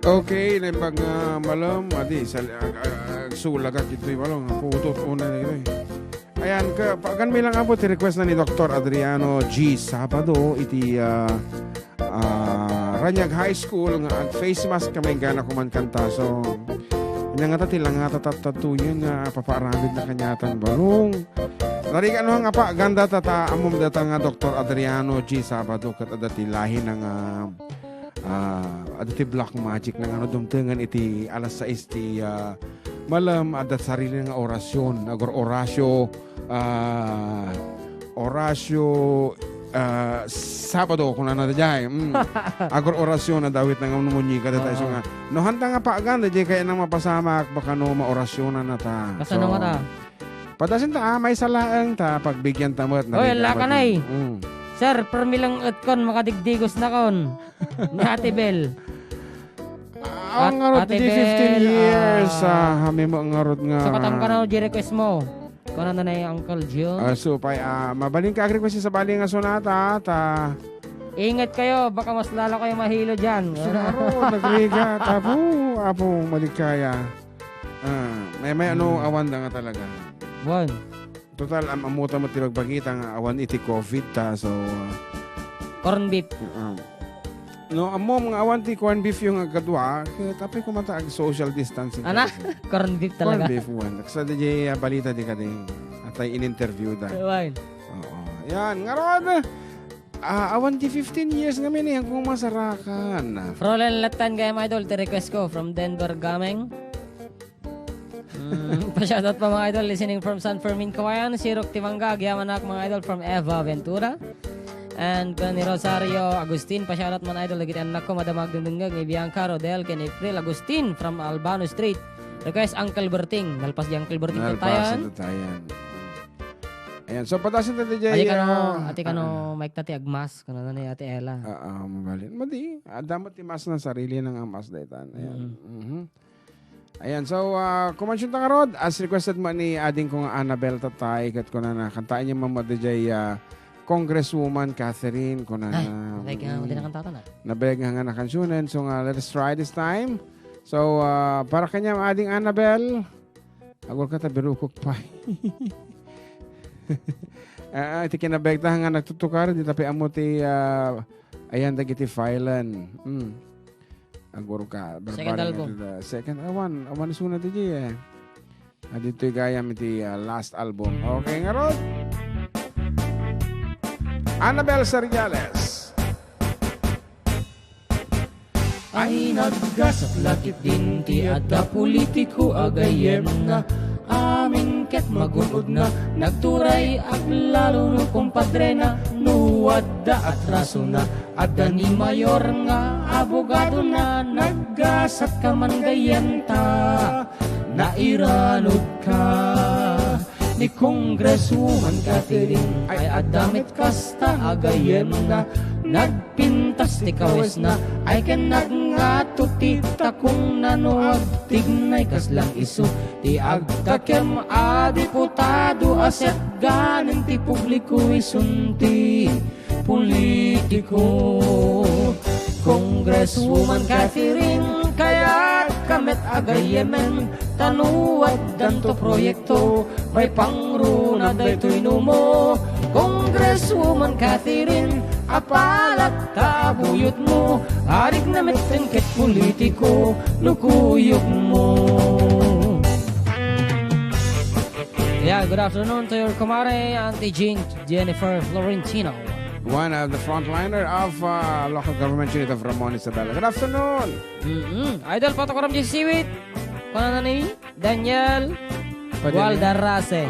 Okay, naimbag malam, adi, sulagat ito yung malam, putot una na ito. Ayan, kan bilang abot, request na ni Dr. Adriano G. Sabado, iti Ranyag High School, nga face mask kamay gana kumankanta. So, nga tilang nga tatatuyin nga paparamid na kanyatan balong. Narikan mo nga pa, ganda tata, amom data nga Dr. Adriano G. Sabado, kat adati lahi ng adati black magic ng ano dumtengan iti alas 6 ti malam adat sarili nga orasyon agor orasyo Sabado kung ano dyan agor orasyon na dawit ng umunyi ka data so nga no hanta nga pa aganda di kaya nang mapasamak baka no maorasyonan na ta kasano nga ta padasin ta may salaang ta pagbigyan ta mo oy lakanay Sir, permilang utkon makadigdigos na kon. Ni Ate Bel. Ang ngarot di 15 years. Hami mo ang ngarot nga. So katam ka na request mo. Kung ano na yung Uncle Joe. So, mabaling ka request sa bali nga sonata. Ingat kayo, baka mas lalo kayo mahilo dyan. Suro, nagriga. Apong malikaya. May ano awan na nga talaga. Buwan. Total, amuta mo tibagbagita nga awan iti COVID ta. So, corn beef. No, amom nga awan ti corn beef yung agadwa. Tapi kumata social distancing. Ana? Corn beef talaga. Corn beef one. Sa DJ balita di ka din. At ay in-interview da. Buwan. Oo. Yan, nga ron. Awan ti 15 years nga min kung masarakan. Frolen Latan gaya mga idol, ti request ko from Denver Gaming. Pa-shoutout pa mga idol listening from San Fermin, Kawayan. Si Rock Tivanga, Gyamanak mga idol from Eva Ventura. And ni Rosario Agustin, pa-shoutout mga idol. Lagit anak ko, Madamag Dundungag, ni Bianca Rodel, ken April Agustin from Albano Street. Request Uncle Berting. Nalpas di Uncle Berting Tatayan. Ayan, so patasin na DJ. Ati ka no, Mike Tati Agmas. Kano na ni Ate Ella. Mabalin. Madi, damot timas na sarili ng amas daytan. Ayan. Ayan, so, kumansyon ta karod, as requested mo ni ading kong Annabel Tatay, kat ko na kantaan niya mamadajay Congresswoman Catherine, ko na like nga, hindi na kantata na. Nabeg nga na kansyunan, so let us try this time. So, para kanya ading Annabel, agol ka tabirukok pa. Iti kinabeg ta nga nagtutukar, di tapi amo ti, ayan, dagiti filan. Aguro ka. Second album. Second, awan sunod iti dito'y gayam iti last album. Okay nga rod. Annabel Seriales. Ay naggasat lakit din ti Adda politiko agayem na amin ket magunod na nagturay ag lalo no kumpadre na nuwadda at raso na Adda ni mayor nga abogado na naggasat ka man gayenta nairanod ka ni Congresswoman Catherine ay adamit kasta agayem na nagpintas ti kawes na ay ken nagngato ti takong nanoag tignay kaslang iso ti agtakem a diputado aset ganin ti publiko isunti politiko Congresswoman Catherine kaya kamet agayemen tanuad danto proyekto may pangruna daytoy numo Congresswoman Catherine apalat tabuyot mo arik na metengket politiko lukuyok mo. Yeah, good afternoon to your kumare Auntie Jennifer Florentino, one of the frontliner of local government unit of Ramon Isabela. Good afternoon. Idol Patokoram J. Siwit. Kung na ni Daniel Waldarase.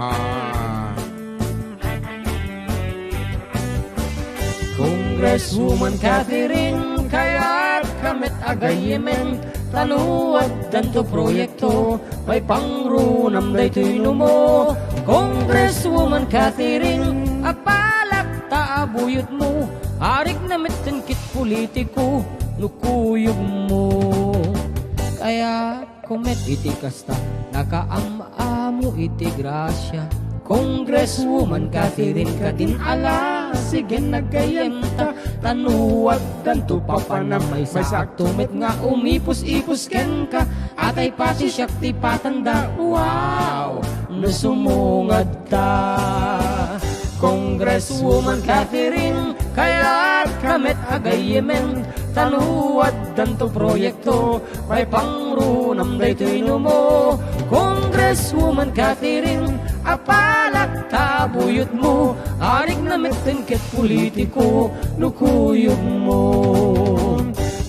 Congresswoman Catherine kaya't kamit agayemen tanuad danto proyekto may pangrunam daytoy numo Congresswoman Catherine apalak taabuyot mo arik na metengkit politiko lukuyog mo kaya kumet iti kasta nakaamamo iti grasya Congresswoman Catherine ka din ala sige nagayem ta tanuwat danto papanam may saktumit nga umipos-ipos ken ka atay pati syakti patanda wow nasumungad ta Congresswoman Catherine kaya't kamit agayemen tanuwat danto proyekto may pangrunam daytoy mo Congresswoman Catherine apalak tabuyot mo arik na metengket politiko nukuyog mo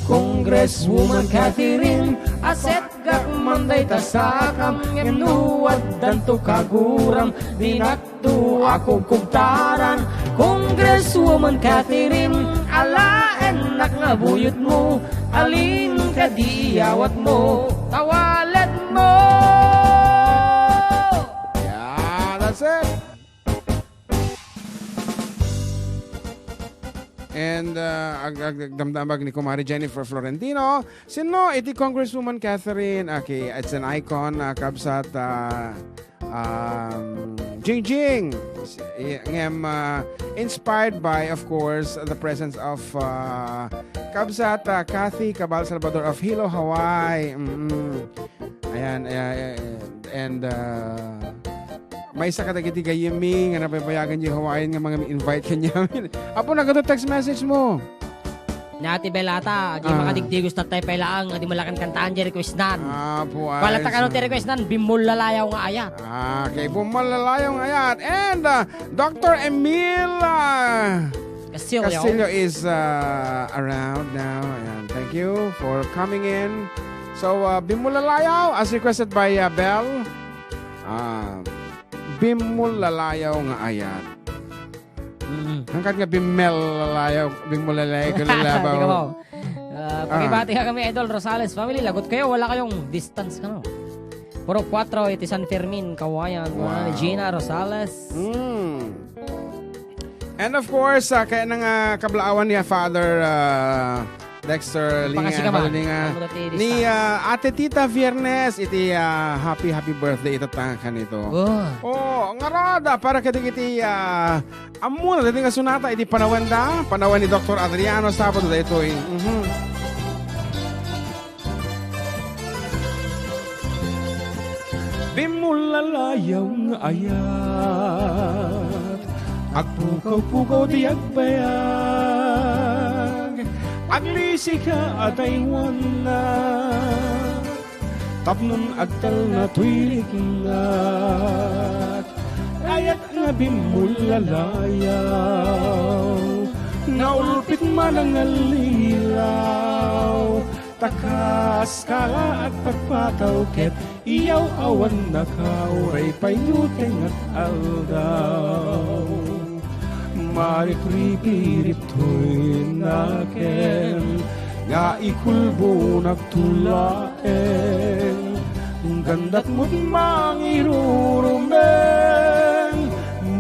Congresswoman Catherine aset gak manday tasakam ngenuwat danto kaguram dinakto ako kubtaran Congresswoman Catherine ala enak nga buyot mo alin ka diyawat mo tawalet mo That's it. And damdamag ni Kumari Jennifer Florentino. Sino iti Congresswoman Catherine? Okay, it's an icon. Kabsat Jingjing. Inspired by, of course, the presence of Kabsat Kathy Cabal Salvador of Hilo, Hawaii. Ayan, and may isa katagiti kayimi nga napapayagan yung Hawaiian nga mga invite kanya. Apo, nagato text message mo. Nati Belata, di makadigdigos na tayo pailaang, di malakan kantaan di request nan. Apo, ay. Balata ka no ti request nan, bimol lalayaw nga ayat. Okay, bumol lalayaw nga ayat. And Dr. Emil Castillo is around now. Ayan, thank you for coming in. So, bimol lalayaw as requested by Bell. Bimol lalayaw nga ayat. Hangkat nga bimel lalayaw, bimol lalayaw ka lalabaw. Tingnan mo. Pagibati ka kami, Idol Rosales family. Lagot kayo, wala kayong distance ka no. Puro 4, iti San Fermin, Kawayan. Wow. Gina Rosales. And of course, kaya nang kablaawan niya, Father Dexter Linga, ni Ate Tita Viernes, iti happy birthday itatang ka nito. Oh, nga rada, para kiti amuna, dati nga sunata, iti panawan ni Dr. Adriano Sabado da ito eh. Bimulalayaw nga ayat agpukaw-pukaw di agbayag aglisi ka atay na tapnon agtal na tuilikingat ayat nga bimulalayaw naulpit man ang alilaw takas kala at pagpataw ket iyaw awan na kauray payuteng at aldaw marikripirip to'y naken nga ikulbo nagtulaen gandat mo't mangirurumen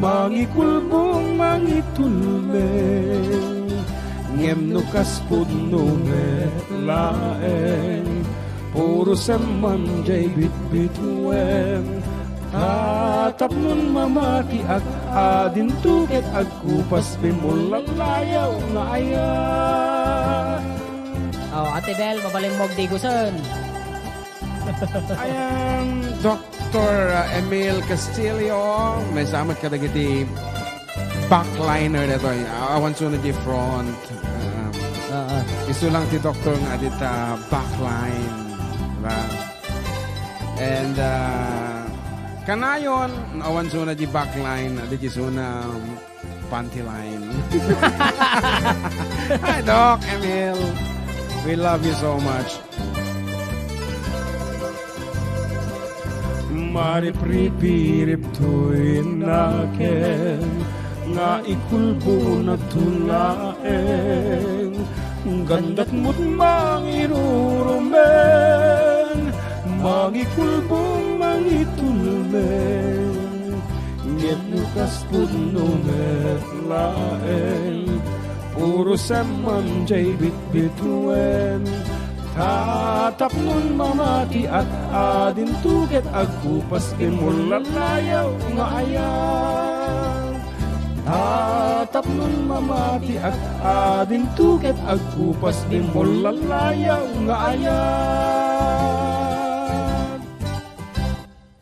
mangikulbong mangitulmen ngem no kaspud no metlaen puro seman jay bit-bituen tatap nun mamati at adin tuket agkupas bimulalayaw nga ayat. Ate Bel, mabalimog di gusan. Ayan, Dr. Emil Castillo, may samat ka dagiti backliner dito. Awan sunod di front. Iso lang ti Dr. nga dita backline. Diba? And kanayon, awan sunod di backline, di suna panty line. Hi, Doc Emil. We love you so much. Maripripirip to'y naken nga ikulbo na tulaeng gandat mo't mangirurumen mangikulbong mangitulmen ngem nukas puno metlaeng puro seman jay bit-bituen tatap nun mamati at adin tuket agkupas bimulalayaw nga ayat Hatap nun mamati at ading tuket agkupas di mo lalayaw nga ayan.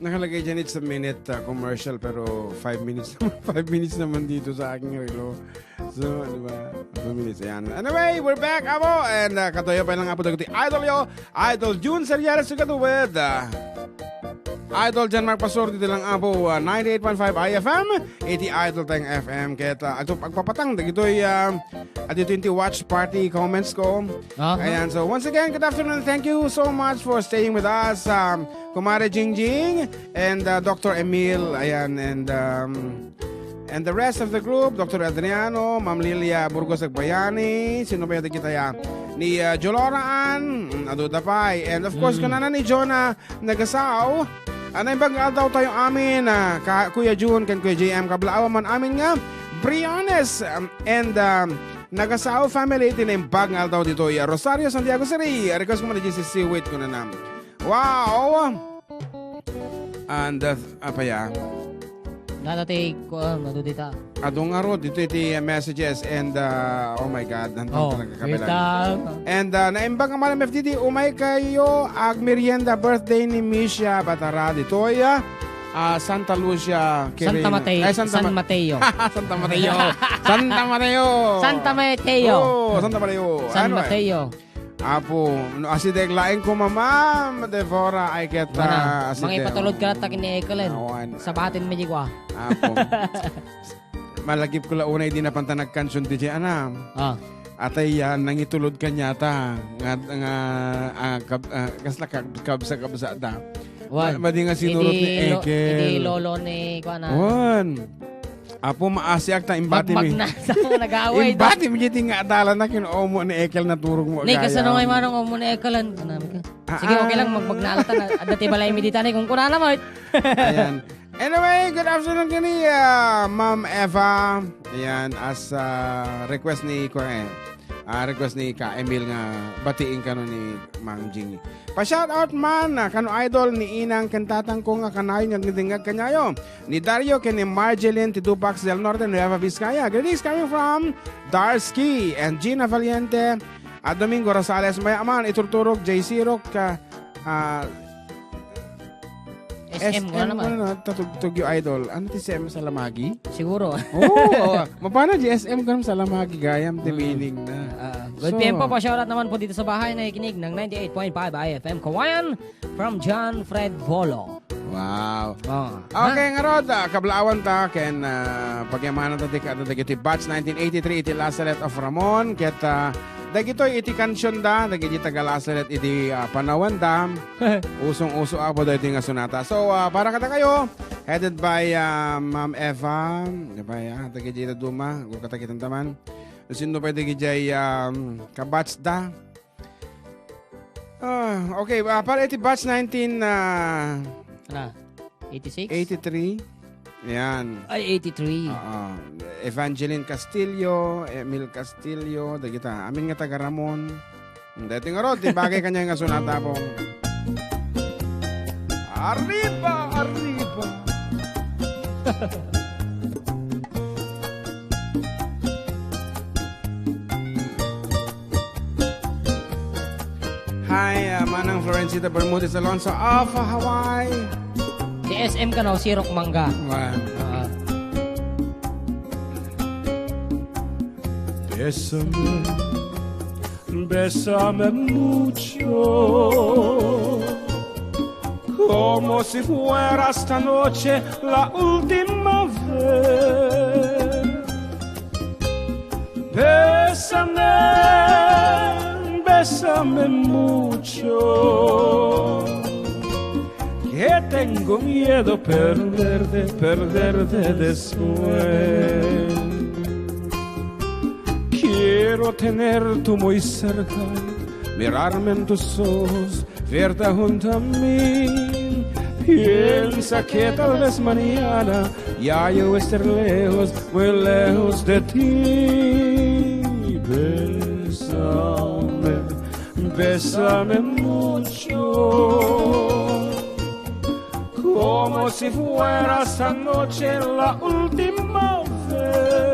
Nakalagay dyan it's a minute commercial pero 5 minutes 5 minutes naman dito sa aking relo. So, di ba? 5 minutes. Ayan. Anyway, we're back, amo. And katoyo pa lang nga po dagiti Idol yo. Idol June Seriares together with Idol Jan Mark Pasor dito lang abo 98.5 IFM 80 Idol Tang FM kaya ito pagpapatang dagitoy at ito yung watch party comments ko. Ayan, so once again, good afternoon. Thank you so much for staying with us, Kumare Jingjing and Dr. Emil, ayan, and the rest of the group, Dr. Adriano, Ma'am Lilia Burgos Agbayani, sino ba yung kita ya? Ni Joloraan, Aduda Pai, and of course, kanana ni Jonah Nagasaw. Ano yung bagal daw tayo amin, Kuya June, kan Kuya JM, kablaawa man amin nga, Briones, and Nagasaw family, tinimbag nga daw dito, Rosario, Santiago City, request ko man si Seaweed ko na nam. Wow! And, apa ya? Natati ko madudita. Adong nga ro, dito iti messages and oh my God, hantang talaga kabilang. And naimbang ang malam FTD, umay kayo ag merienda birthday ni Misha Batara dito Santa Lucia Santa Mateo. San Mateo. Santa Mateo. Santa Mateo. Santa Mateo. Oh, Santa Mateo. San Mateo. Apo, asideg laing ko mama, Devora, ay kita asideg. Mga ipatulod ka takin ni Ekelin. Sabatin mo di ko. Apo. Malagip ko launay di na pantanag kansyon di siya, anam. Atay yan, nangitulod ka nyata. Kasla kabsa da. Madi nga sinurot ni Ekel. Hindi lolo ni Kuana. Apo maasyak ta imbati mi. Magnasa mo nag-away. Imbati mi jiti nga adala na kinuomo ni Ekel na turog mo. Ni kasano ngay manong omo ni Ekelan. Sige, okay lang magnaalta na. Dati balay mi ditani kung kunana mo. Ayan. Anyway, good afternoon kani Ma'am Eva. Ayan, as request ni Ka Emil nga batiin kano ni Mang Jingy. Pa-shoutout man kano idol ni Inang kantatang ko nga kanay nga nidingag kanyayo. Ni Dario ken ni Marjeline Tidupax del Norte Nueva Vizcaya. Greetings coming from Darsky and Gina Valiente. At Domingo Rosales Mayaman Iturturok JC Rock SM ko naman. Tatugtog yung idol. Ano ti SM sa Lamagi? Siguro. Mapana di SM ka sa Lamagi gayam ti meaning na. Good PM po, pa-shoutout naman po dito sa bahay na ikinig ng 98.5 IFM Kawayan from John Fred Volo. Wow. Okay nga Rod, kablaawan ta ken pagyamanan ta ti batch 1983 iti Lazaret of Ramon ket dagitoy iti kansyon da, dagiti Tagalasaret iti Panawan da. Usong-uso ako da iti nga sonata. So, para kata kayo, headed by Ma'am Eva, diba dagiti Duma, kung katakitan taman. Sino pa dagiti kabatch da. Okay, para iti batch 86? 83. Yan. Ay, 83. Evangeline Castillo, Emil Castillo, dagita. Amin nga taga Ramon. Dati nga rod, bagay kanya nga sunata po. Arriba, arriba. Hi, Manang Florencita Bermudez Alonso of Hawaii. Si SM ka na, si Rock Mangga. Bésame, bésame mucho, como si fuera esta noche la última vez. Bésame, bésame mucho, que tengo miedo perderte después. Quiero tenerte muy cerca, mirarme en tus ojos, verte junto a mí. Piensa que tal vez mañana ya yo esté lejos, muy lejos de ti. Bésame, bésame mucho, como si fuera esta noche la última vez.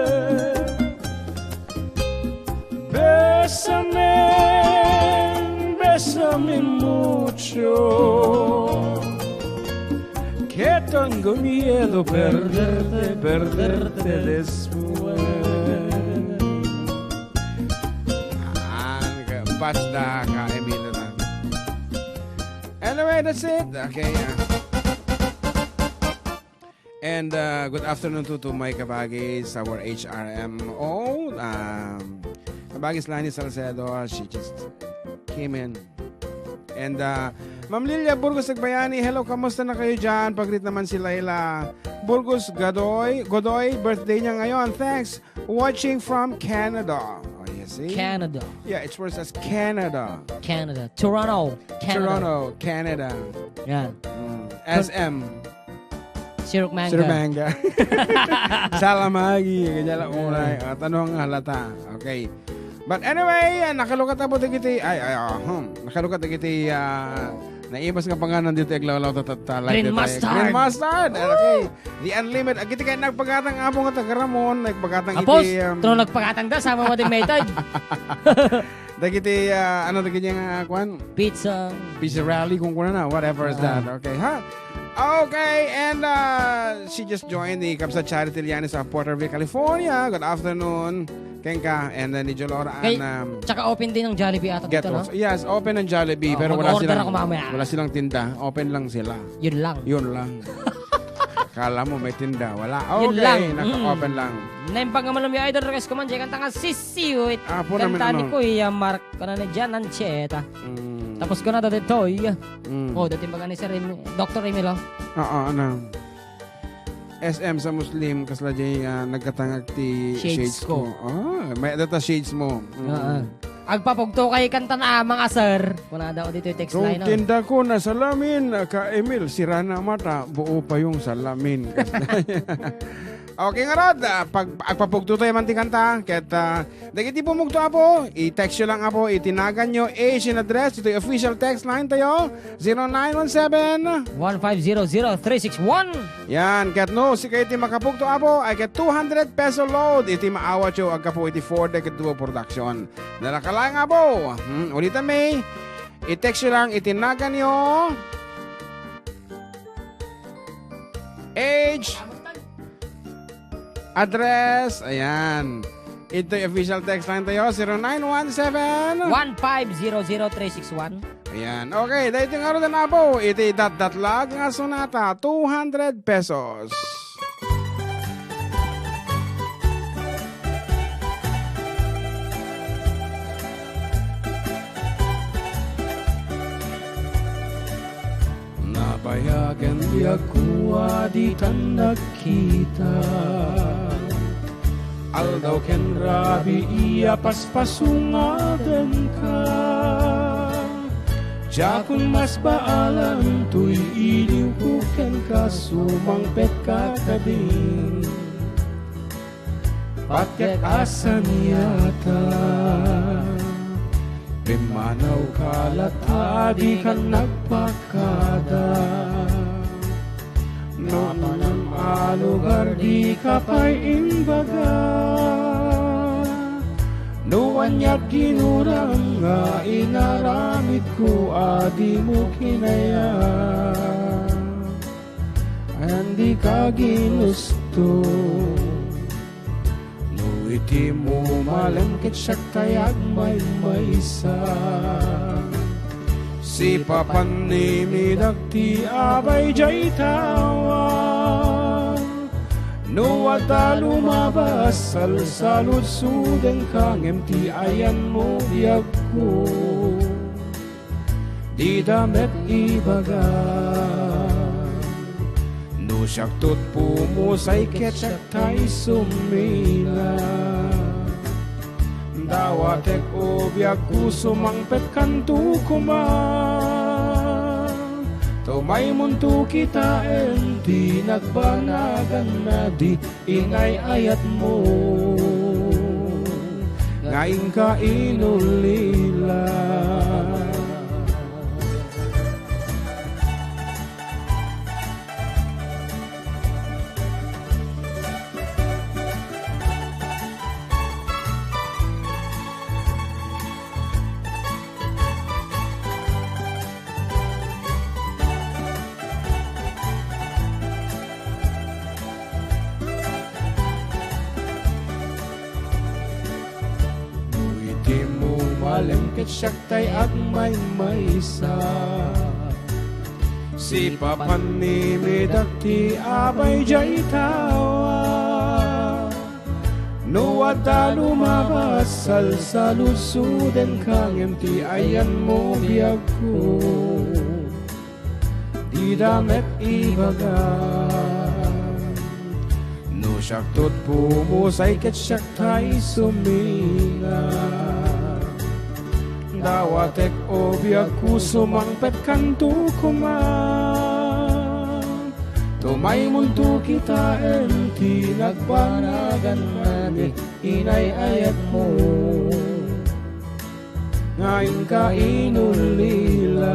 tengo miedo perderte después. Basta ka, Emilio na. Anyway, that's it. Okay. And good afternoon to my kabagis, our HRMO. Kabagis Lani Salcedo, she just came in. And Ma'am Lilia Burgos Nagbayani, hello, kamusta na kayo dyan? Pag-greet naman si Layla Burgos Godoy, birthday niya ngayon. Thanks. Watching from Canada. Oh, you see? Canada. Yeah, it's worse as Canada. Canada. Toronto. Canada. Toronto, Canada. Yan. SM. Sirok Manga. Sirmanga. Salamagi. Ganyan lang unay. Tanong halata. Okay. But anyway, nakalukat na po tigiti. Nakalukat tigiti. Naibas nga panganan dito iglawlaw tatata. Green mustard. Green mustard. Okay. The unlimited. Agiti kayo nagpagatang apong at tagaramon. Nagpagatang Apos, iti. trono nagpagatang da. Sama mo din method. Dagiti, dagiti nga kwan? Pizza. Pizza rally kung kuna na. Whatever is that. Okay, ha? Okay, and she just joined the Kapsa Charity Lianis sa Porterville, California. Good afternoon, Kenka, and ni Jolora. Tsaka open din ng Jollibee ata dito, no? Yes, open ang Jollibee, pero wala silang tinda. Open lang sila. Yun lang. Kala mo may tinda. Wala. Yun Okay, lang. naka-open lang. Naimpang nga malam yung idol request ko man. Diyan kanta nga sisiwit. Po namin Kanta ni Kuya Mark. Kana na dyan, nancheta. Tapos ko na dito. Oh, dati baga ni Sir Dr. Emil. Oo, SM sa Muslim, kasla dyan nagkatangag ti shades ko. May data shades mo. Agpapugto kay kanta na mga sir. Kuna daw dito yung text line. Kung tinda ko na salamin, ka Emil, sira na mata, buo pa yung salamin. Okay nga Rod, agpapugto tayo man ti kanta. Kahit dagiti pumugto apo, i-text nyo lang apo, itinagan nyo age and address. Ito yung official text line tayo, 0917-1500-361. Yan, kahit no, si kayo iti makapugto apo, ay kahit 200 peso load, iti maawat yo, agka po iti 4 decade duo production. Nalakalang apo, ulitan may, i-text nyo lang, itinagan nyo, age, address, ayan. Ito yung official text line tayo, 0917-1500-361. Ayan, okay, dahil ito nga rin na po, ito yung dat-datlag nga sonata, 200 pesos. Nabayagan di ako di tan nakita. Aldaw ken rabi iya paspasungadan ka. Diya kung mas baalan tuy iliw ko ken ka sumangpet ka kading. Patyak asan yata Pimanaw kalat adi kan nagpakada. Noong alugar di kapay imbaga. Nuwan niya't ginurang nga inaramid ko adi mo kinaya. Hindi ka ginusto. Iti mo malangkit siya kayag may maysa. Si papanimidag ti abay jay tawa. Nuwata lumabas salsalud sudeng kangem ti ayan mo biyag ko. Di damet ibaga. Siyaktut pumusay ketsak tay sumila. Dawatek obyak kusumangpet kantu kuma. Tumay muntu kita enti nagbanagan na di ingay ayat mo. Ngayon ka inulila. palengket siyak tay at may maysa. Si papan ni medakti abay jay tawa. No ada lumabasal sa lusuden kang empty ayan mo biyag ko. Di damet ibagan. No siyak tot Pumusay ket siyak tay suminga. Dawatek o biyag ko sumangpet kanto kuman. Tumay mundo kita enti nagbanagan nani inay ayat mo. Ngayon ka inulila.